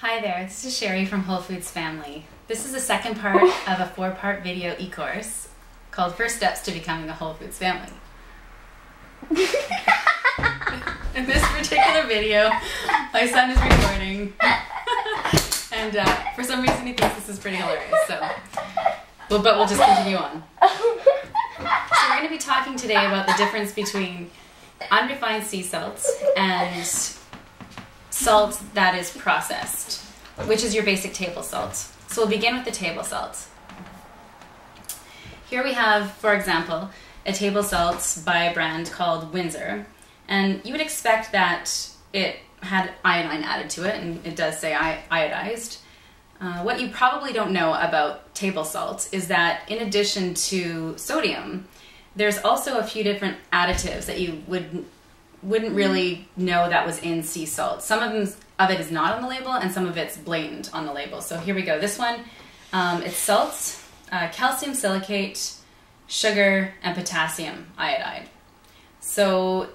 Hi there, this is Sherry from Whole Foods Family. This is the second part of a 4-part video e-course called First Steps to Becoming a Whole Foods Family. In this particular video, my son is recording and for some reason he thinks this is pretty hilarious, but we'll just continue on. So we're going to be talking today about the difference between unrefined sea salt and salt that is processed, which is your basic table salt. So we'll begin with the table salt. Here we have, for example, a table salt by a brand called Windsor, and you would expect that it had iodine added to it, and it does say iodized. What you probably don't know about table salt is that in addition to sodium, there's also a few different additives that you wouldn't really know that was in sea salt. Some of it is not on the label, and some of it's blatant on the label. So here we go. This one, it's salts, calcium silicate, sugar, and potassium iodide. So,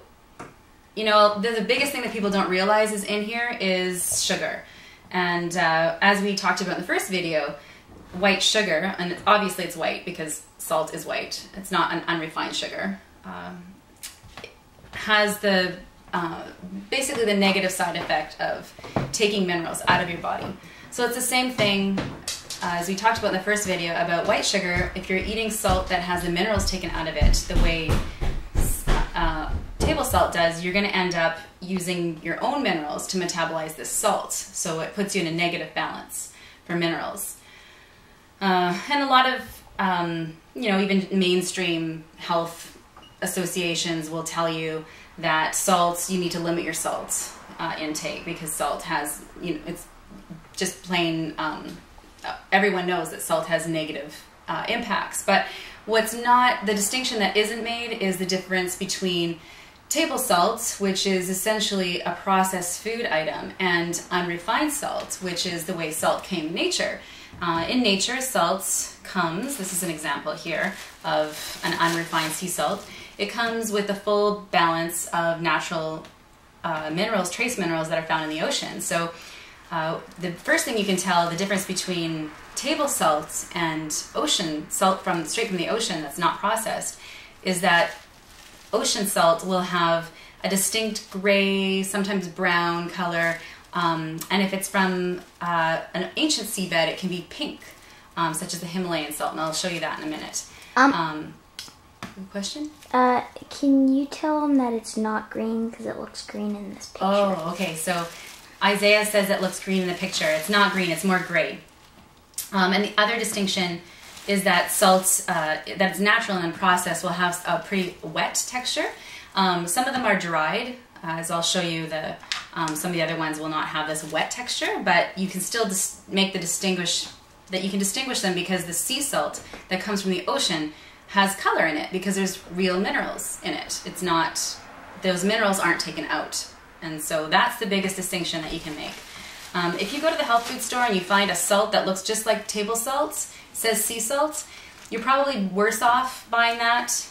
you know, the biggest thing that people don't realize is in here is sugar. And as we talked about in the first video, white sugar, and obviously it's white because salt is white. It's not an unrefined sugar. Has the basically the negative side effect of taking minerals out of your body. So it's the same thing as we talked about in the first video about white sugar. If you're eating salt that has the minerals taken out of it the way table salt does, you're going to end up using your own minerals to metabolize this salt. So it puts you in a negative balance for minerals. And a lot of, you know, even mainstream health associations will tell you that salts, you need to limit your salt intake because salt has, you know, it's just plain, everyone knows that salt has negative impacts. But what's not, the distinction that isn't made is the difference between table salt, which is essentially a processed food item, and unrefined salt, which is the way salt came in nature. In nature, salt comes, this is an example here of an unrefined sea salt. It comes with a full balance of natural minerals, trace minerals that are found in the ocean. So the first thing you can tell the difference between table salt and ocean salt straight from the ocean that's not processed is that ocean salt will have a distinct gray, sometimes brown color, and if it's from an ancient seabed, it can be pink, such as the Himalayan salt, and I'll show you that in a minute. Question? Can you tell them that it's not green because it looks green in this picture? Oh, okay. So Isaiah says it looks green in the picture. It's not green, it's more gray. And the other distinction is that salts that's natural and processed will have a pretty wet texture. Some of them are dried, as I'll show you. Some of the other ones will not have this wet texture, but you can still make the distinguish them because the sea salt that comes from the ocean has color in it because there's real minerals in it. It's not, those minerals aren't taken out. And so that's the biggest distinction that you can make. If you go to the health food store and you find a salt that looks just like table salt, says sea salt, you're probably worse off buying that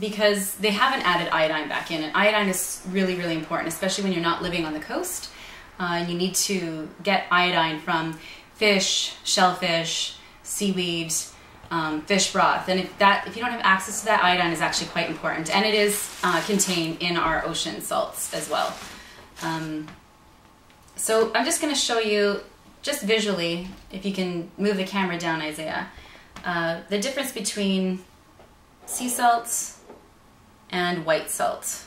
because they haven't added iodine back in. And iodine is really, really important, especially when you're not living on the coast. You need to get iodine from fish, shellfish, seaweed, fish broth, and if you don't have access to that, iodine is actually quite important, and it is contained in our ocean salts as well. So I'm just going to show you, just visually, if you can move the camera down, Isaiah, the difference between sea salt and white salt.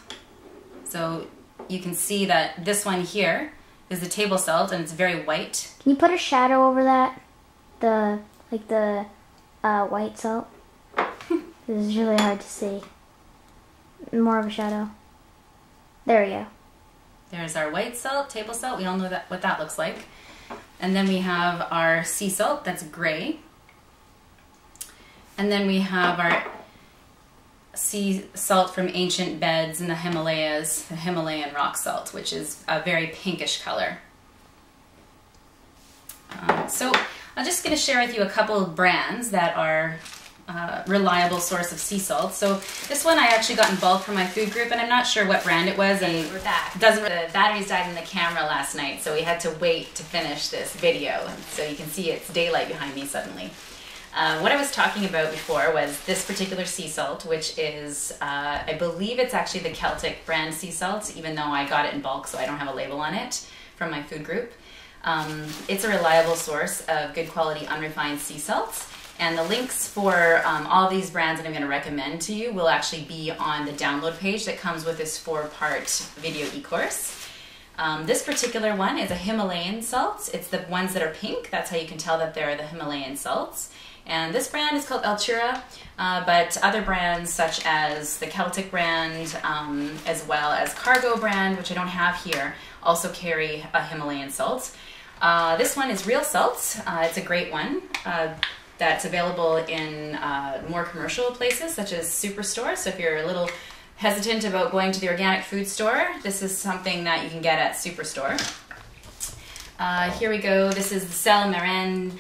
So you can see that this one here is the table salt, and it's very white. Can you put a shadow over that? The white salt. This is really hard to see. More of a shadow. There we go. There's our white salt, table salt. We all know what that looks like. And then we have our sea salt, that's gray. And then we have our sea salt from ancient beds in the Himalayas, the Himalayan rock salt, which is a very pinkish color. So I'm just going to share with you a couple of brands that are reliable source of sea salt. So this one I actually got in bulk from my food group, and I'm not sure what brand it was. And We're back. the batteries died in the camera last night, so we had to wait to finish this video. So you can see it's daylight behind me suddenly. What I was talking about before was this particular sea salt, which is, I believe it's actually the Celtic brand sea salt, even though I got it in bulk, so I don't have a label on it from my food group. It's a reliable source of good quality unrefined sea salts, and the links for all these brands that I'm going to recommend to you will actually be on the download page that comes with this 4-part video e-course. This particular one is a Himalayan salt. It's the ones that are pink. That's how you can tell that they're the Himalayan salts. And this brand is called Altura, but other brands such as the Celtic brand, as well as Cargo brand, which I don't have here, also carry a Himalayan salt. This one is real salt. It's a great one that's available in more commercial places such as superstores. So if you're a little hesitant about going to the organic food store, this is something that you can get at Superstore. Here we go. This is the Sel Marin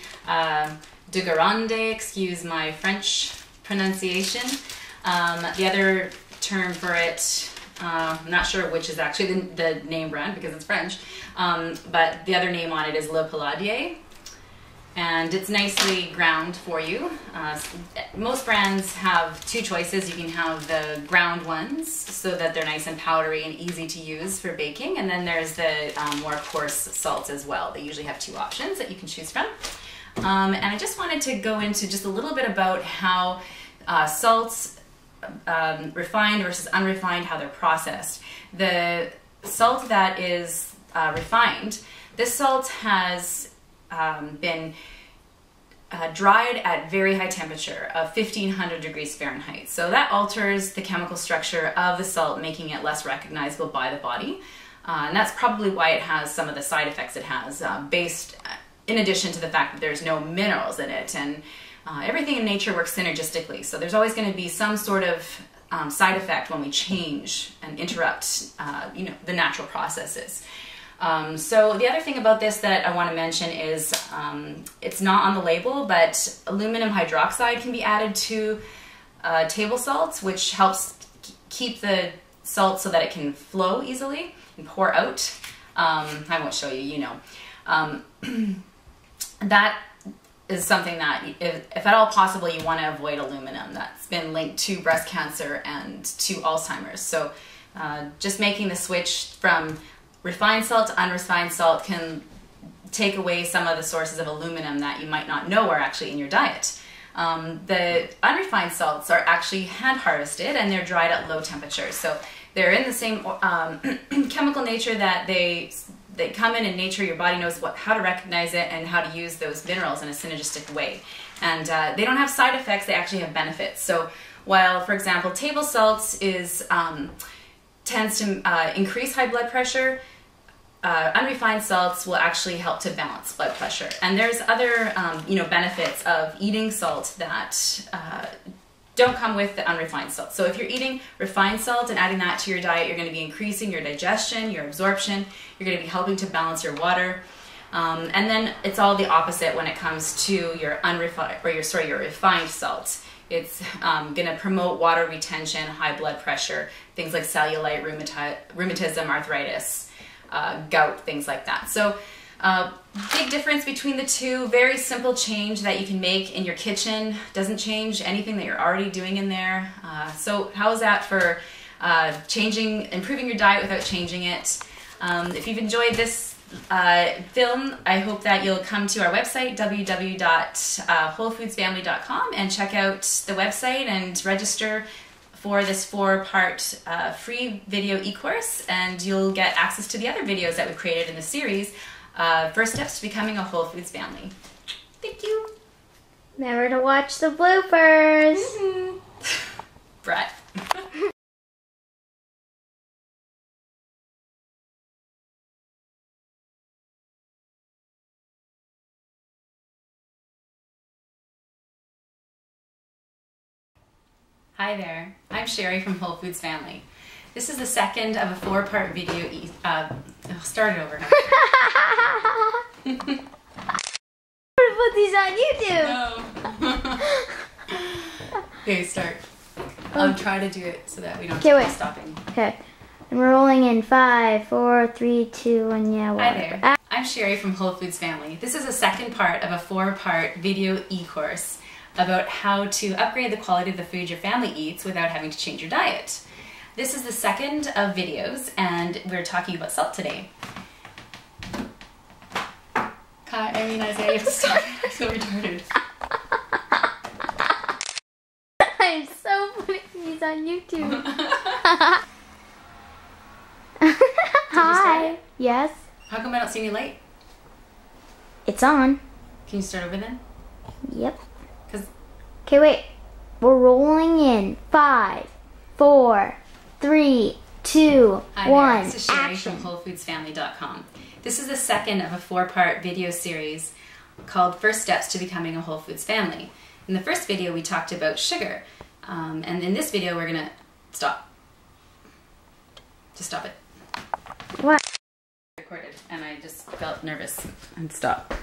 de Garande, excuse my French pronunciation. The other term for it, I'm not sure which is actually the name brand because it's French, but the other name on it is Le Palladier, and it's nicely ground for you. Most brands have two choices. You can have the ground ones so that they're nice and powdery and easy to use for baking, and then there's the more coarse salts as well. They usually have two options that you can choose from. And I just wanted to go into just a little bit about how salts, refined versus unrefined, how they're processed. The salt that is refined, this salt has been dried at very high temperature of 1500 degrees Fahrenheit. So that alters the chemical structure of the salt, making it less recognizable by the body. And that's probably why it has some of the side effects it has, in addition to the fact that there's no minerals in it, and everything in nature works synergistically. So there's always going to be some sort of side effect when we change and interrupt, the natural processes. So the other thing about this that I want to mention is it's not on the label, but aluminum hydroxide can be added to table salts, which helps keep the salt so that it can flow easily and pour out. I won't show you, you know. That is something that, if at all possible, you want to avoid aluminum. That's been linked to breast cancer and to Alzheimer's. So just making the switch from refined salt to unrefined salt can take away some of the sources of aluminum that you might not know are actually in your diet. The unrefined salts are actually hand harvested, and they're dried at low temperatures. So they're in the same chemical nature that they come in nature. Your body knows how to recognize it and how to use those minerals in a synergistic way. And they don't have side effects, they actually have benefits. So while, for example, table salts tends to increase high blood pressure, unrefined salts will actually help to balance blood pressure. And there's other benefits of eating salt that don't come with the unrefined salt. So if you're eating refined salt and adding that to your diet, you're going to be increasing your digestion, your absorption, you're going to be helping to balance your water. And then it's all the opposite when it comes to your your refined salt. It's going to promote water retention, high blood pressure, things like cellulite, rheumatism, arthritis, gout, things like that. So big difference between the two. Very simple change that you can make in your kitchen. Doesn't change anything that you're already doing in there. So how is that for improving your diet without changing it? If you've enjoyed this film, I hope that you'll come to our website, www.wholefoodsfamily.com, and check out the website and register for this 4-part free video e-course, and you'll get access to the other videos that we've created in the series, First Steps to Becoming a Whole Foods Family. Thank you. Remember to watch the bloopers. Brett. Hi there, I'm Sherry from Whole Foods Family. This is the second of a 4-part video. Start it over. Put these on YouTube. No. Okay, start. I'll try to do it so that we don't Okay, wait. keep stopping. Okay. And we're rolling in 5, 4, 3, 2, 1, yeah, Hi whatever. there. I'm Sherry from Whole Foods Family. This is a second part of a 4-part video e-course about how to upgrade the quality of the food your family eats without having to change your diet. This is the second of videos, and we're talking about salt today. Isaiah, you have to stop. I feel retarded. I'm so putting these on YouTube. Hi. Yes. How come I don't see any light? It's on. Can you start over then? Yep. 'Cause Okay, wait. We're rolling in 5, 4, 3, 2, Hi 1. there, this is Sherry Action. from WholeFoodsFamily.com. This is the second of a 4-part video series called First Steps to Becoming a Whole Foods Family. In the first video, we talked about sugar. And in this video, we're going to stop. Just stop it. What? Recorded, and I just felt nervous and stop.